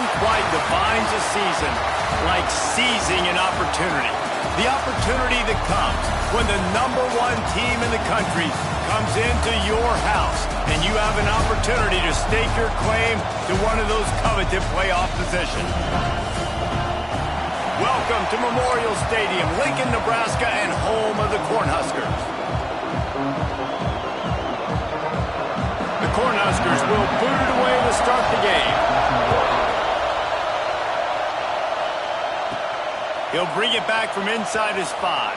Nothing quite defines a season like seizing an opportunity. The opportunity that comes when the #1 team in the country comes into your house and you have an opportunity to stake your claim to one of those coveted playoff positions. Welcome to Memorial Stadium, Lincoln, Nebraska, and home of the Cornhuskers. The Cornhuskers will boot it away to start the game. He'll bring it back from inside his 5.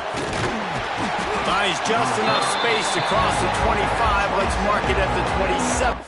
Finds just enough space to cross the 25. Let's mark it at the 27.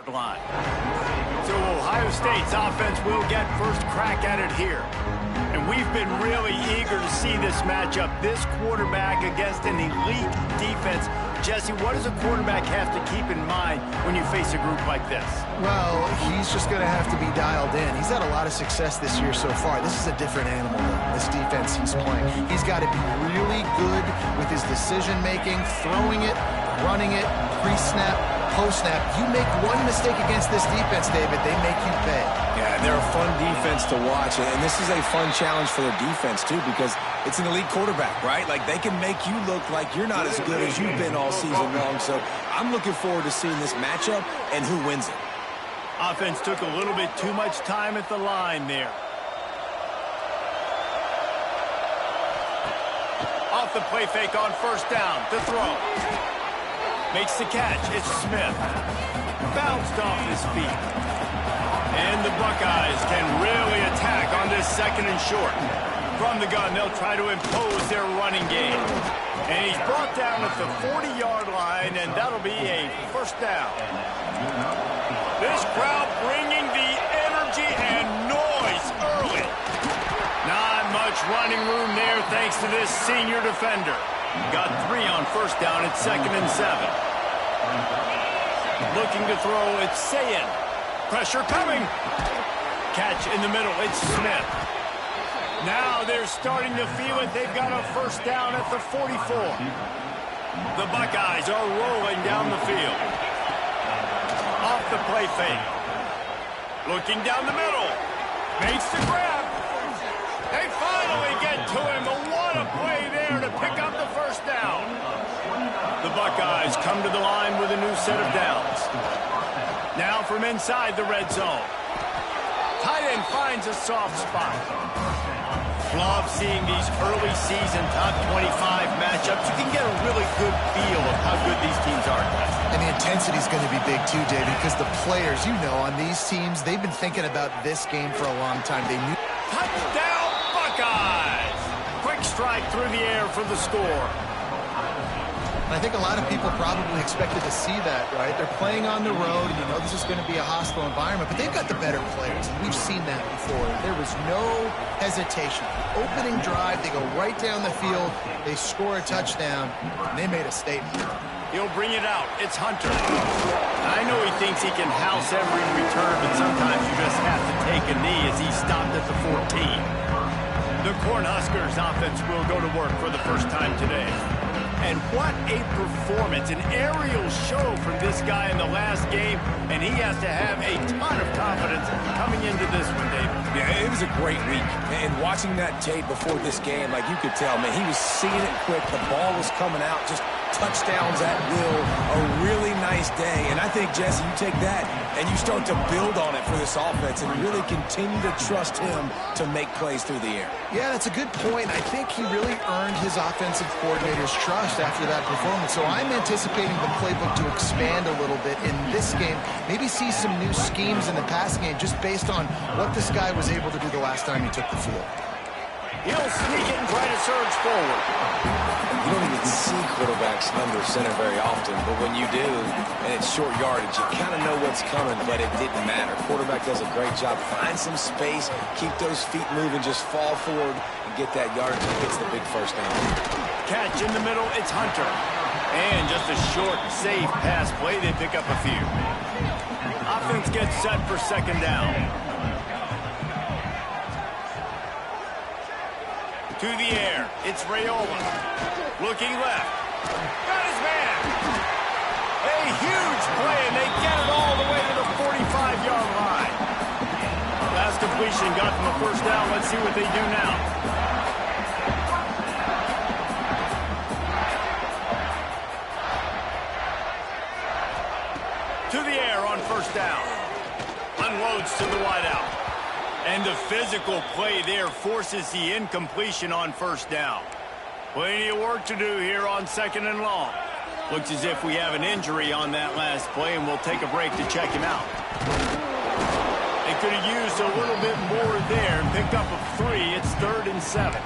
Line. So Ohio State's offense will get first crack at it here. And we've been really eager to see this matchup, this quarterback against an elite defense. Jesse, what does a quarterback have to keep in mind when you face a group like this? Well, he's just going to have to be dialed in. He's had a lot of success this year so far. This is a different animal, though, this defense he's playing. He's got to be really good with his decision-making, throwing it, running it, pre-snap, post-snap. You make one mistake against this defense, David, they make you pay. Yeah, they're a fun defense to watch, and this is a fun challenge for their defense, too, because it's an elite quarterback, right? Like, they can make you look like you're not as good as you've been all season long, so I'm looking forward to seeing this matchup and who wins it. Offense took a little bit too much time at the line there. Off the play fake on first down to throw. Makes the catch. It's Smith. Bounced off his feet. And the Buckeyes can really attack on this second and short. From the gun, they'll try to impose their running game. And he's brought down at the 40-yard line, and that'll be a first down. This crowd bringing the energy and noise early. Not much running room there thanks to this senior defender. Got 3 on first down at 2nd and 7. Looking to throw, it's Sayin. Pressure coming. Catch in the middle, it's Smith. Now they're starting to feel it. They've got a first down at the 44. The Buckeyes are rolling down the field. Off the play fake. Looking down the middle. Makes the grab. They finally get to him. What a play there to pick up the first down. The Buckeyes come to the line with a new set of downs. Now from inside the red zone. Tight end finds a soft spot. Love seeing these early season top 25 matchups. You can get a really good feel of how good these teams are. And the intensity is going to be big too, David, because the players, you know, on these teams, they've been thinking about this game for a long time. They knew. Touchdown, Buckeyes! Quick strike through the air for the score. And I think a lot of people probably expected to see that, right? They're playing on the road, and you know this is going to be a hostile environment, but they've got the better players, and we've seen that before. There was no hesitation. Opening drive, they go right down the field, they score a touchdown, and they made a statement. He'll bring it out. It's Hunter. I know he thinks he can house every return, but sometimes you just have to take a knee as he stopped at the 14. The Cornhuskers offense will go to work for the first time today. And what a performance, an aerial show from this guy in the last game, and he has to have a ton of confidence coming into this one, David. Yeah, it was a great week. And watching that tape before this game, like you could tell, man, he was seeing it quick. The ball was coming out, just touchdowns at will. A really nice day. And I think, Jesse, you take that and you start to build on it for this offense and really continue to trust him to make plays through the air. Yeah, that's a good point. I think he really earned his offensive coordinator's trust after that performance. So I'm anticipating the playbook to expand a little bit in this game. Maybe see some new schemes in the passing game just based on what this guy was able to do the last time he took the field. He'll sneak it and try to surge forward. You don't even see quarterbacks under center very often, but when you do, and it's short yardage, you kind of know what's coming, but it didn't matter. Quarterback does a great job. Find some space, keep those feet moving, just fall forward and get that yardage and gets the big first down. Catch in the middle, it's Hunter. And just a short, safe pass play, they pick up a few. Offense gets set for second down. To the air, it's Raiola. Looking left. Got his man. A huge play, and they get it all the way to the 45-yard line. Last completion got them a first down. Let's see what they do now. To the air on first down. Unloads to the wideout. And the physical play there forces the incompletion on first down. Plenty of work to do here on second and long. Looks as if we have an injury on that last play, and we'll take a break to check him out. They could have used a little bit more there and picked up a 3. It's 3rd and 7.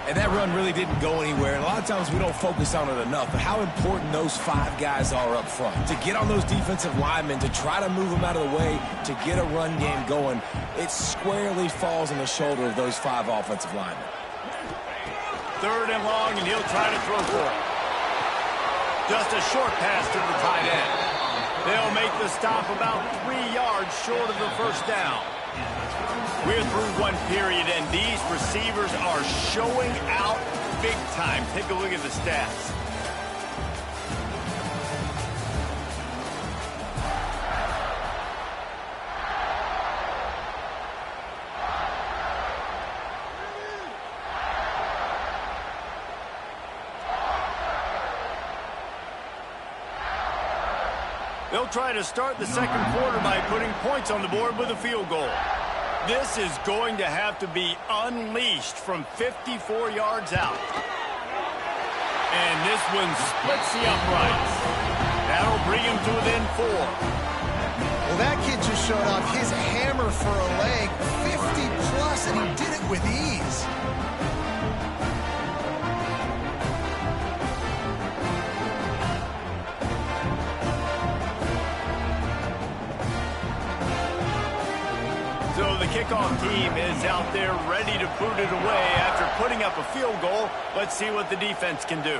And that run really didn't go anywhere. And a lot of times we don't focus on it enough, but how important those 5 guys are up front. To get on those defensive linemen, to try to move them out of the way, to get a run game going, it squarely falls on the shoulder of those 5 offensive linemen. 3rd and long, and he'll try to throw for it. Just a short pass to the tight end. They'll make the stop about 3 yards short of the first down. We're through one period, and these receivers are showing out big time. Take a look at the stats. They'll try to start the second quarter by putting points on the board with a field goal. This is going to have to be unleashed from 54 yards out. And this one splits the uprights. That'll bring him to within 4. Well, that kid just showed off his hammer for a leg, 50-plus, and he did it with ease. So the kickoff team is out there ready to boot it away after putting up a field goal. Let's see what the defense can do.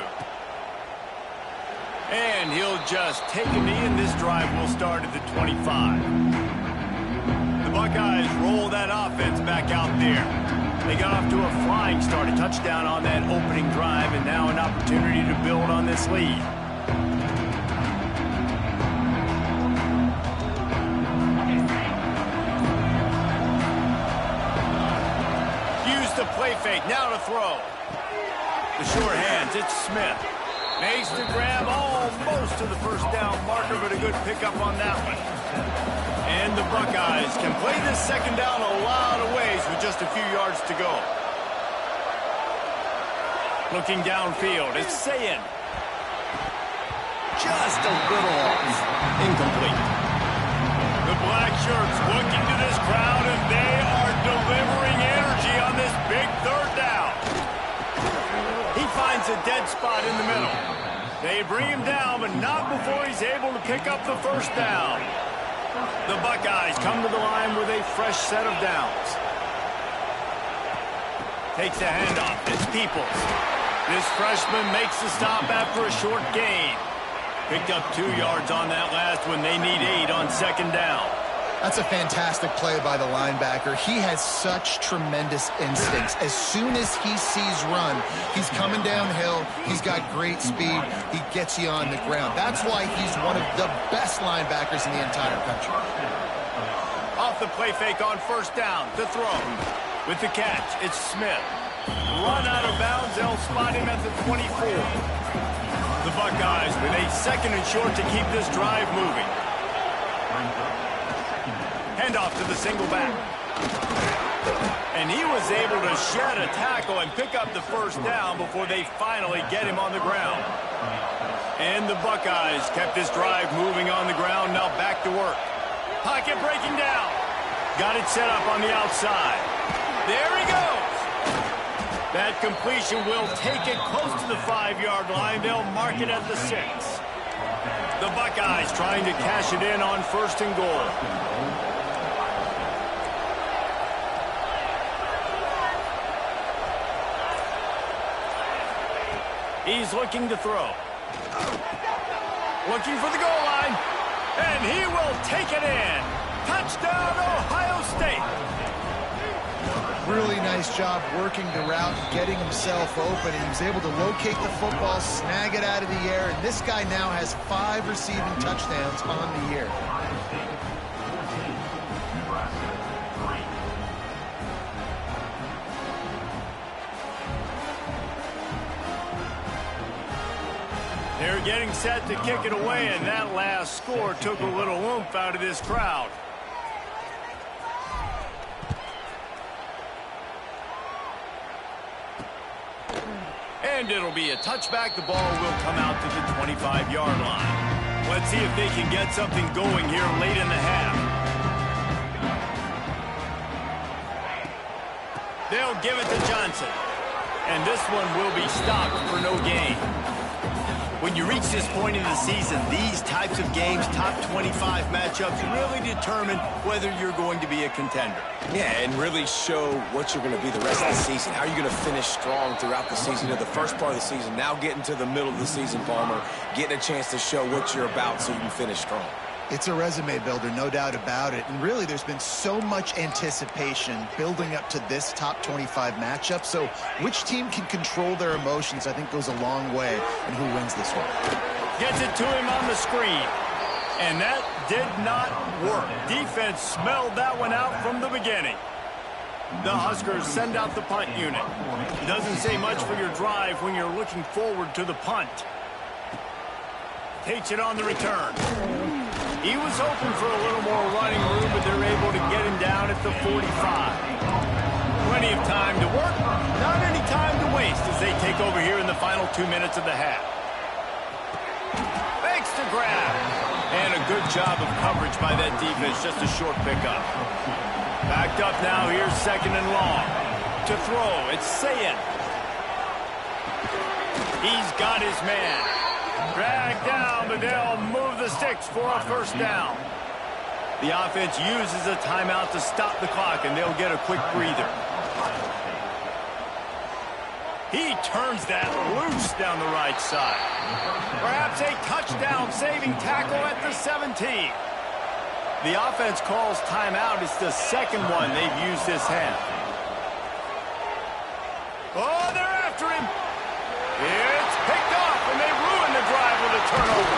And he'll just take a knee, and this drive will start at the 25. The Buckeyes roll that offense back out there. They got off to a flying start, a touchdown on that opening drive, and now an opportunity to build on this lead. The play fake, now to throw. The short hands, it's Smith. Makes the grab almost to the first down marker, but a good pickup on that one. And the Buckeyes can play this second down a lot of ways with just a few yards to go. Looking downfield, it's Sayin. Just a little off. Incomplete. The black shirts looking to this crowd, and they are delivering energy on this big 3rd down. He finds a dead spot in the middle. They bring him down, but not before he's able to pick up the first down. The Buckeyes come to the line with a fresh set of downs. Takes the handoff. It's Peoples. This freshman makes the stop after a short gain. Picked up 2 yards on that last one. They need 8 on second down. That's a fantastic play by the linebacker. He has such tremendous instincts. As soon as he sees run, he's coming downhill. He's got great speed. He gets you on the ground. That's why he's one of the best linebackers in the entire country. Off the play fake on first down. To throw. With the catch, it's Smith. Run out of bounds. They'll spot him at the 24. The Buckeyes with a 2nd and short to keep this drive moving. Handoff to the single back. And he was able to shed a tackle and pick up the first down before they finally get him on the ground. And the Buckeyes kept this drive moving on the ground. Now back to work. Pocket breaking down. Got it set up on the outside. There he goes. That completion will take it close to the 5-yard line. They'll mark it at the 6. The Buckeyes trying to cash it in on 1st and goal. He's looking to throw. Looking for the goal line. And he will take it in. Touchdown, Ohio State. Really nice job working the route and getting himself open. He was able to locate the football, snag it out of the air, and this guy now has 5 receiving touchdowns on the year. They're getting set to kick it away, and that last score took a little oomph out of this crowd. And it'll be a touchback. The ball will come out to the 25-yard line. Let's see if they can get something going here late in the half. They'll give it to Johnson. And this one will be stopped for no gain. When you reach this point in the season, these types of games, top 25 matchups, really determine whether you're going to be a contender. Yeah, and really show what you're going to be the rest of the season. How are you going to finish strong throughout the season? The first part of the season, now getting to the middle of the season, Palmer, getting a chance to show what you're about so you can finish strong. It's a resume builder, no doubt about it. And really, there's been so much anticipation building up to this top 25 matchup. So which team can control their emotions, I think, goes a long way in who wins this one. Gets it to him on the screen. And that did not work. Defense smelled that one out from the beginning. The Huskers send out the punt unit. Doesn't say much for your drive when you're looking forward to the punt. Takes it on the return. He was hoping for a little more running room, but they're able to get him down at the 45. Plenty of time to work, not any time to waste as they take over here in the final 2 minutes of the half. Fakes to grab. And a good job of coverage by that defense, just a short pickup. Backed up now, here's 2nd and long. To throw, it's Sayin. He's got his man. Dragged down, but they'll move the sticks for a 1st down. The offense uses a timeout to stop the clock, and they'll get a quick breather. He turns that loose down the right side. Perhaps a touchdown-saving tackle at the 17. The offense calls timeout. It's the 2nd one they've used this half. Oh, they're after him. It's picked off, and they ruin the drive with a turnover.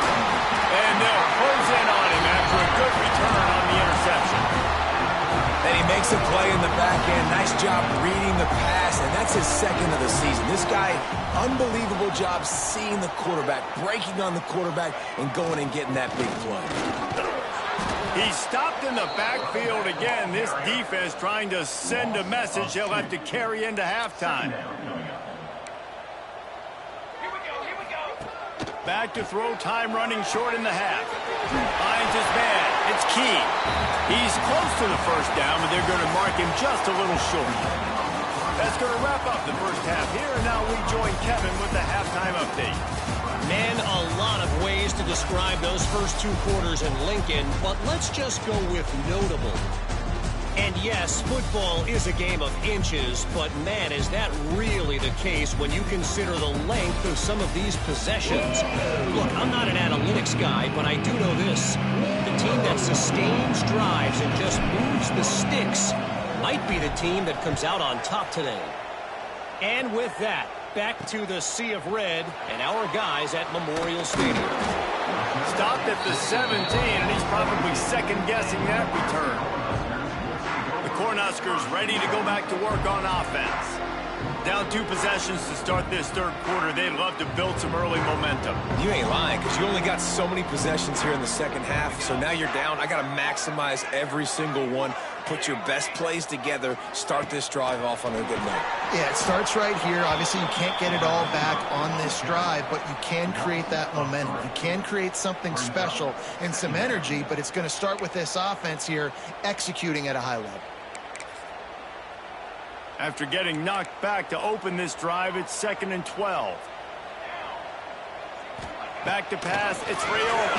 And they'll close in on him after a good return on the interception. And he makes a play in the back end. Nice job reading the pass, and that's his 2nd of the season. This guy, unbelievable job seeing the quarterback, breaking on the quarterback, and going and getting that big play. He's stopped in the backfield again. This defense trying to send a message he'll have to carry into halftime. Back to throw, time running short in the half. Finds his man. It's Key. He's close to the 1st down, but they're going to mark him just a little short. That's going to wrap up the first half here, and now we join Kevin with the halftime update. Man, a lot of ways to describe those first 2 quarters in Lincoln, but let's just go with notable. And yes, football is a game of inches, but man, is that really the case when you consider the length of some of these possessions. Look, I'm not an analytics guy, but I do know this. The team that sustains drives and just moves the sticks might be the team that comes out on top today. And with that, back to the Sea of Red and our guys at Memorial Stadium. Stopped at the 17, and he's probably second-guessing that return. The Cornhuskers ready to go back to work on offense. Down 2 possessions to start this third quarter. They'd love to build some early momentum. You ain't lying, because you only got so many possessions here in the second half, so now you're down. I got to maximize every single one, put your best plays together, start this drive off on a good note. Yeah, it starts right here. Obviously, you can't get it all back on this drive, but you can create that momentum. You can create something special and some energy, but it's going to start with this offense here executing at a high level. After getting knocked back to open this drive, it's 2nd and 12. Back to pass, it's Raiola.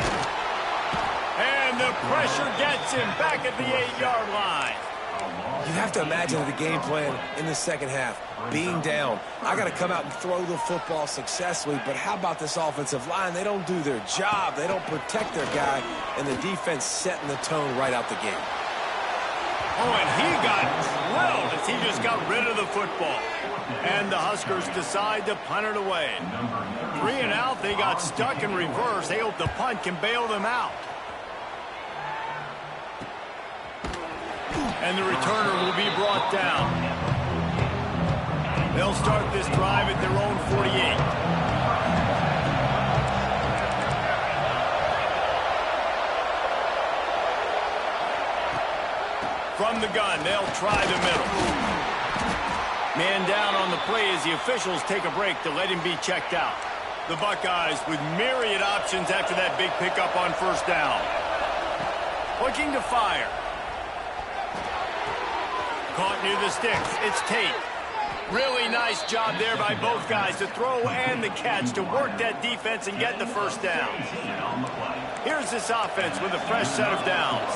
And the pressure gets him back at the 8-yard line. You have to imagine the game plan in the second half. Being down, I got to come out and throw the football successfully, but how about this offensive line? They don't do their job. They don't protect their guy, and the defense setting the tone right out the gate. Oh, and he got drilled as he just got rid of the football. And the Huskers decide to punt it away. 3 and out, they got stuck in reverse. They hope the punt can bail them out. And the returner will be brought down. They'll start this drive at their own 48. From the gun, they'll try the middle. Man down on the play as the officials take a break to let him be checked out. The Buckeyes with myriad options after that big pickup on first down. Looking to fire. Caught near the sticks. It's Tate. Really nice job there by both guys to throw and the catch to work that defense and get the first down. Here's this offense with a fresh set of downs.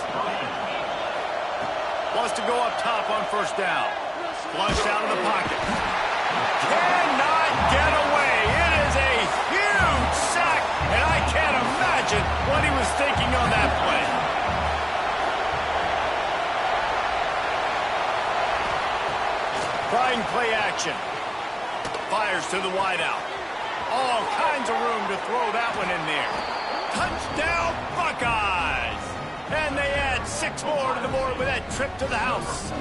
Wants to go up top on first down. Flushed out of the pocket. Cannot get away. It is a huge sack, and I can't imagine what he was thinking on that play. Trying play action. Fires to the wideout. All kinds of room to throw that one in there. Touchdown, Buckeyes! And they add 6 more to the board with that trip to the house.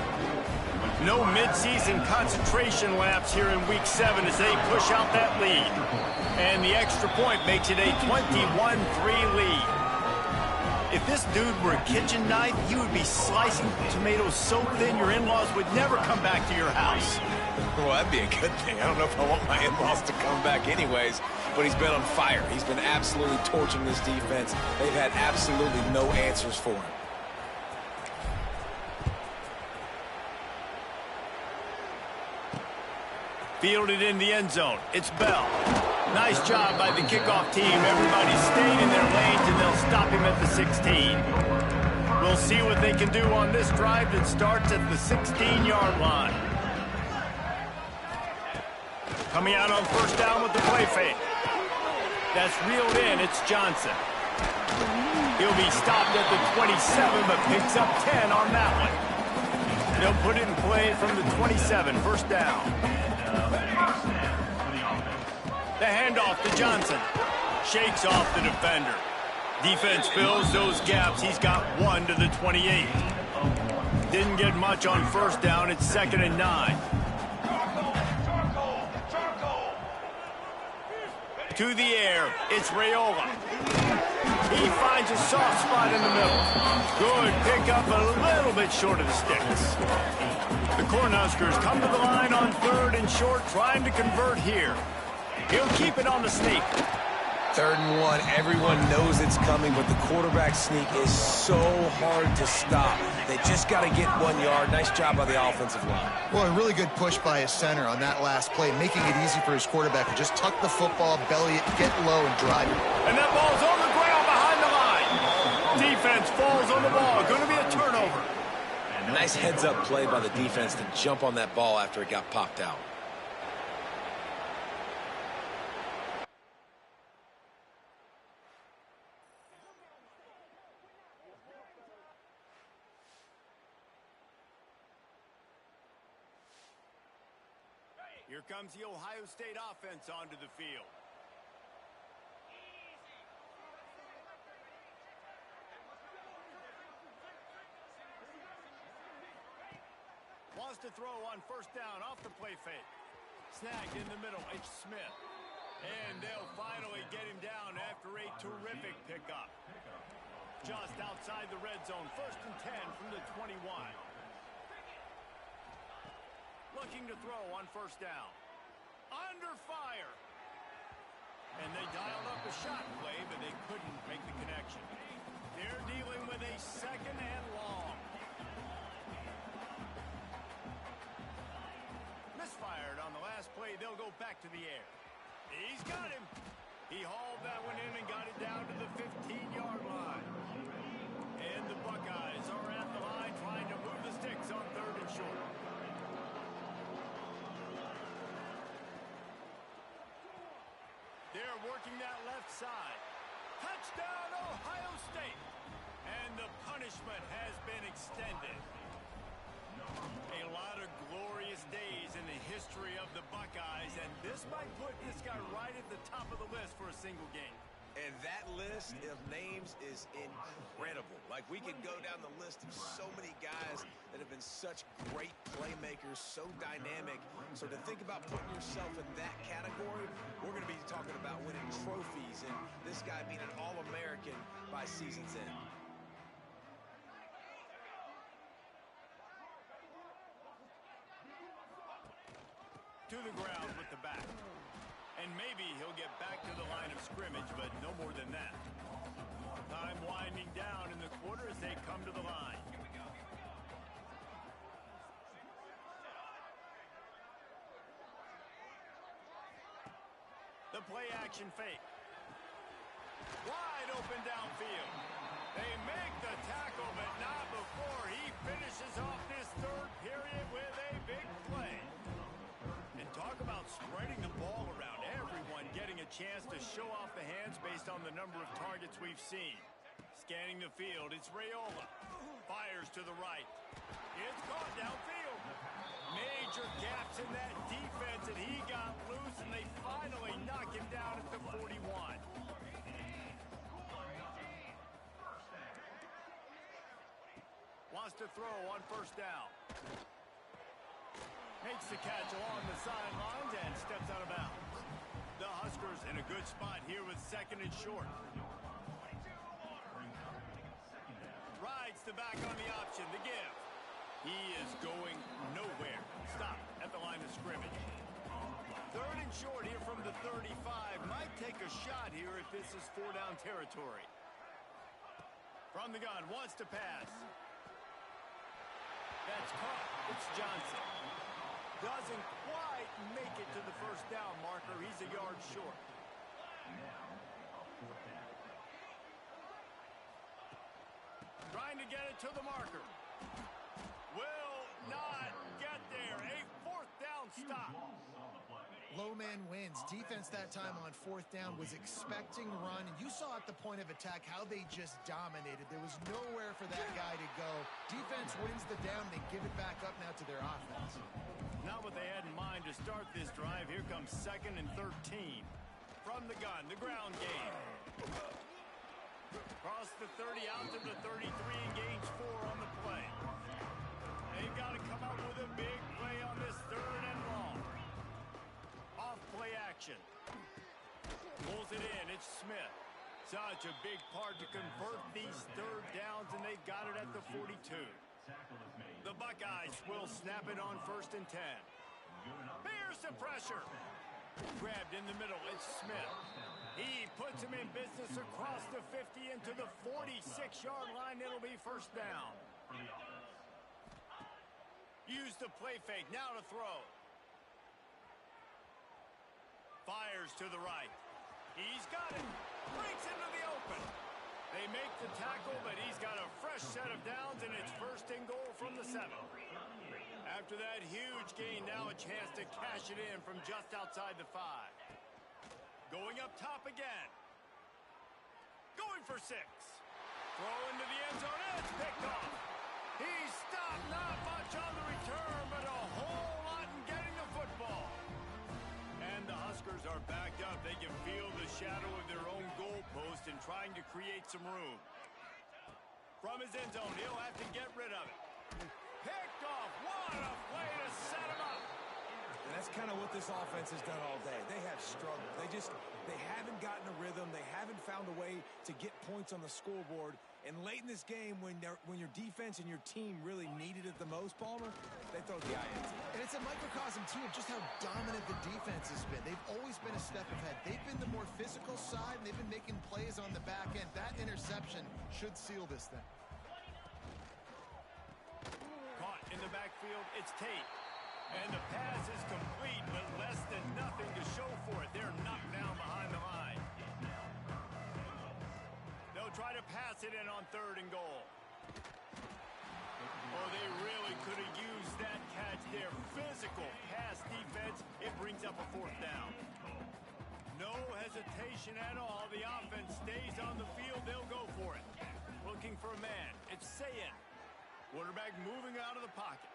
No midseason concentration laps here in Week 7 as they push out that lead. And the extra point makes it a 21-3 lead. If this dude were a kitchen knife, you would be slicing tomatoes so thin your in-laws would never come back to your house. Well, that'd be a good thing. I don't know if I want my in-laws to come back anyways, but he's been on fire. He's been absolutely torching this defense. They've had absolutely no answers for him. Fielded in the end zone. It's Bell. Nice job by the kickoff team. Everybody stayed in their lanes, and they'll stop him at the 16. We'll see what they can do on this drive that starts at the 16-yard line. Coming out on first down with the play fake. That's reeled in. It's Johnson. He'll be stopped at the 27, but picks up 10 on that one. They'll put it in play from the 27, first down. The handoff to Johnson. Shakes off the defender. Defense fills those gaps. He's got 1 to the 28. Didn't get much on first down. It's 2nd and 9. To the air. It's Raiola. He finds a soft spot in the middle. Good pickup, a little bit short of the sticks. The Cornhuskers come to the line on 3rd and short, trying to convert here. He'll keep it on the sneak. 3rd and 1. Everyone knows it's coming, but the quarterback sneak is so hard to stop. They just got to get 1 yard. Nice job by the offensive line. Well, a really good push by his center on that last play, making it easy for his quarterback to just tuck the football, belly it, get low, and drive it. And that ball's on the ground behind the line. Defense falls on the ball. Going to be a turnover. Nice heads-up play by the defense to jump on that ball after it got popped out. Here comes the Ohio State offense onto the field. Wants to throw on first down off the play fake. Snagged in the middle, H. Smith. And they'll finally get him down after a terrific pickup. Just outside the red zone, 1st and 10 from the 21. Looking to throw on first down. Under fire. And they dialed up a shot play, but they couldn't make the connection. They're dealing with a 2nd and long. Misfired on the last play. They'll go back to the air. He's got him. He hauled that one in and got it down to the 15-yard line. And the Buckeyes are at the line trying to move the sticks on 3rd and short. They're working that left side. Touchdown, Ohio State. And the punishment has been extended. A lot of glorious days in the history of the Buckeyes, and this might put this guy right at the top of the list for a single game. And that list of names is incredible. Like, we could go down the list of so many guys that have been such great playmakers, so dynamic. So to think about putting yourself in that category, we're going to be talking about winning trophies and this guy being an All-American by season's end. To the ground with the back. And maybe he'll get back to the line of scrimmage, but no more than that. Time winding down in the quarter as they come to the line. The play action fake. Wide open downfield. They make the tackle, but not before he finishes off this 3rd period with a big play. And talk about spreading the ball around. Everyone getting a chance to show off the hands based on the number of targets we've seen. Scanning the field, it's Raiola. Fires to the right. It's caught downfield. Major gaps in that defense, and he got loose, and they finally knock him down at the 41. Wants to throw on first down. Makes the catch along the sidelines and steps out of bounds. The Huskers in a good spot here with 2nd and short. Rides the back on the option, the give. He is going nowhere. Stop at the line of scrimmage. 3rd and short here from the 35. Might take a shot here if this is 4-down territory. From the gun, wants to pass. That's caught. It's Johnson. Doesn't quite make it to the first down marker. He's a yard short. Trying to get it to the marker. Will not get there. A 4th down stop. Low man wins. Defense that time on 4th down was expecting run, and you saw at the point of attack how they just dominated. There was nowhere for that guy to go. Defense wins the down. They give it back up now to their offense. Not what they had in mind to start this drive. Here comes 2nd and 13. From the gun, the ground game. Across the 30, out to the 33, and gains 4 on the play. They've got to come up with a big play on this 3rd and long. Off play action. Pulls it in. It's Smith. Such a big part to convert these 3rd downs, and they've got it at the 42. The Buckeyes will snap it on 1st and 10. Bears the pressure. Grabbed in the middle. It's Smith. He puts him in business across the 50 into the 46-yard line. It'll be 1st down. Use the play fake. Now to throw. Fires to the right. He's got it. Breaks into the open. They make the tackle, but he's got a fresh set of downs, and it's 1st and goal from the 7. After that huge gain, now a chance to cash it in from just outside the 5. Going up top again. Going for 6. Throw into the end zone, and it's picked off. He's stopped, not much on the return, but a whole lot in getting the football. Cornhuskers are backed up. They can feel the shadow of their own goalpost and trying to create some room. From his end zone, he'll have to get rid of it. Picked off. What a play to set him up. And that's kind of what this offense has done all day. They have struggled. They haven't gotten a rhythm. They haven't found a way to get points on the scoreboard. And late in this game, when your defense and your team really needed it the most, Palmer, they throw the INT. And it's a microcosm, too, of just how dominant the defense has been. They've always been a step ahead. They've been the more physical side, and they've been making plays on the back end. That interception should seal this thing. Caught in the backfield, it's Tate. And the pass is complete, but less than nothing to show for it. They're knocked down behind the line. They'll try to pass it in on 3rd and goal. Oh, they really could have used that catch there. Physical pass defense. It brings up a 4th down. No hesitation at all. The offense stays on the field. They'll go for it. Looking for a man. It's Sayin. Quarterback moving out of the pocket.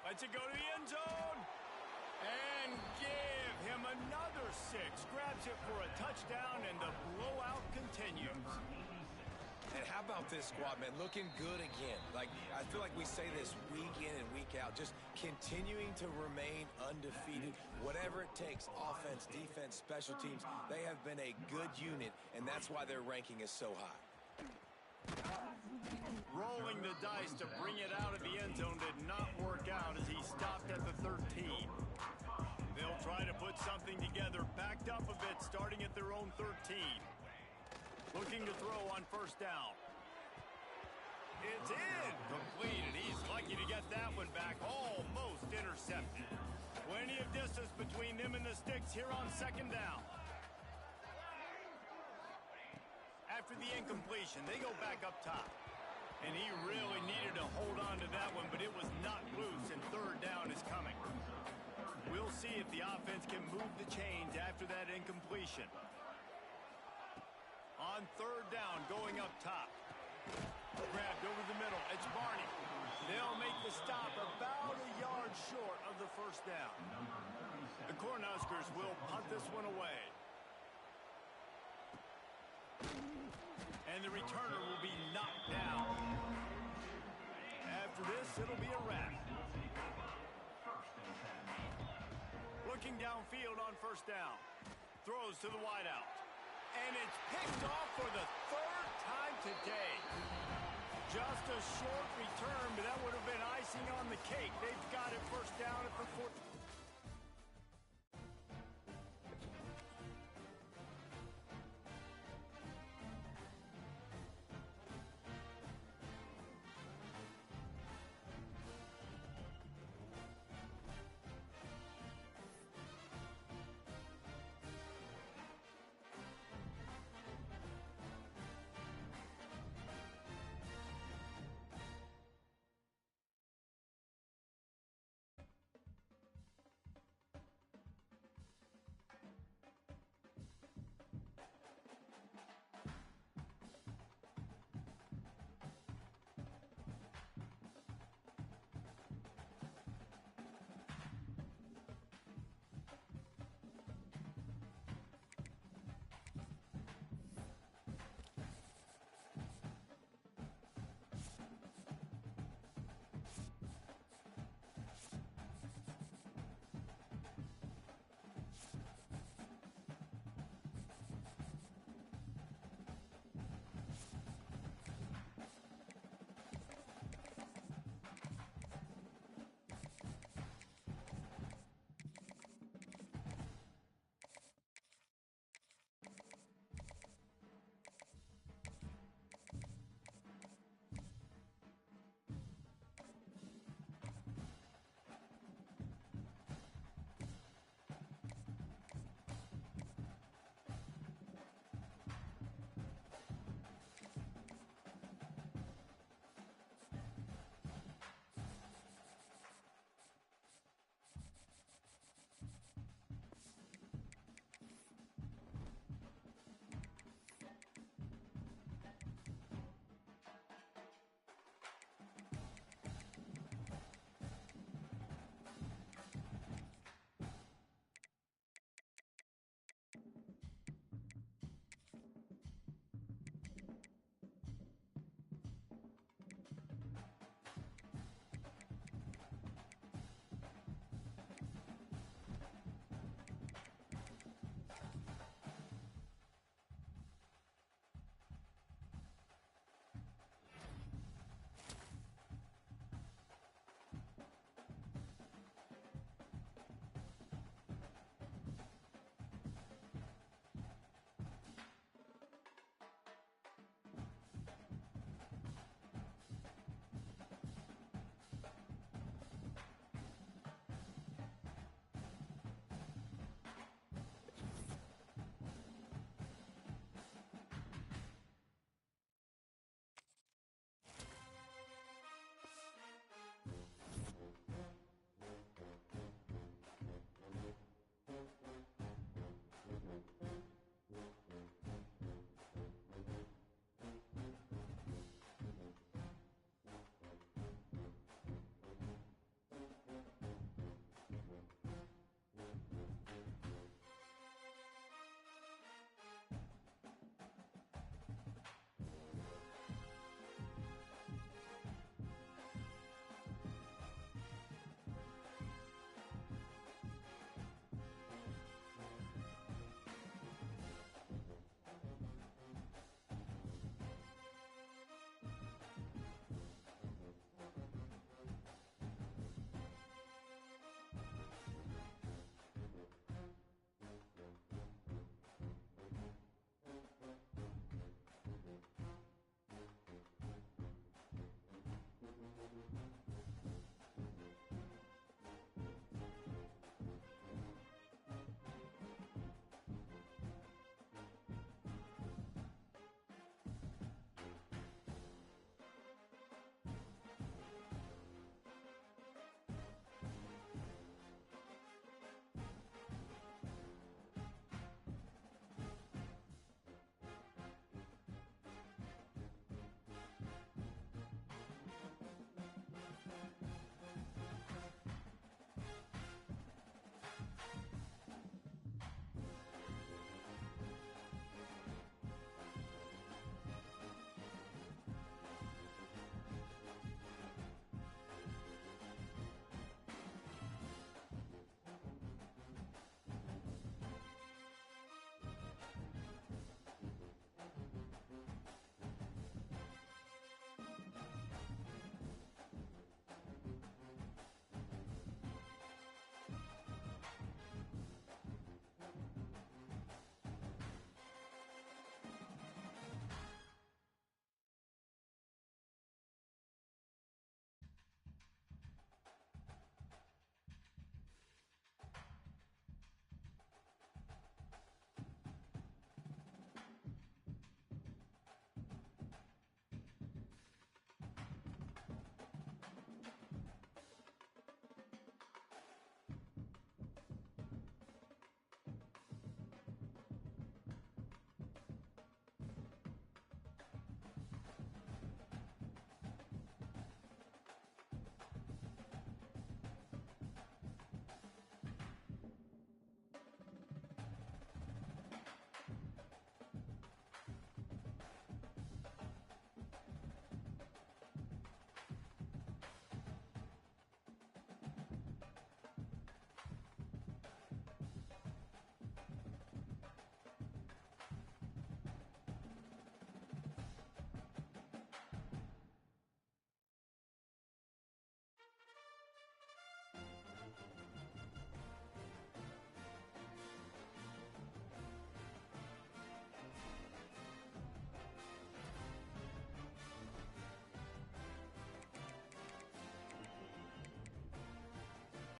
Lets it go to the end zone. And give him another 6. Grabs it for a touchdown, and the blowout continues. And how about this squad, man? Looking good again. I feel like we say this week in and week out, just continuing to remain undefeated. Whatever it takes, offense, defense, special teams, they have been a good unit, and that's why their ranking is so high. Rolling the dice to bring it out of the end zone did not work out as he stopped at the 13. They'll try to put something together, backed up a bit, starting at their own 13. Looking to throw on 1st down. It's incomplete, and he's lucky to get that one back. Almost intercepted. Plenty of distance between them and the sticks here on 2nd down. After the incompletion, they go back up top. And he really needed to hold on to that one, but it was not loose, and 3rd down is coming. We'll see if the offense can move the chains after that incompletion. On 3rd down, going up top. Grabbed over the middle. It's Barney. They'll make the stop about a yard short of the 1st down. The Cornhuskers will punt this one away. And the returner will be knocked down. After this, it'll be a wrap. Looking downfield on 1st down. Throws to the wideout. And it's picked off for the 3rd time today. Just a short return, but that would have been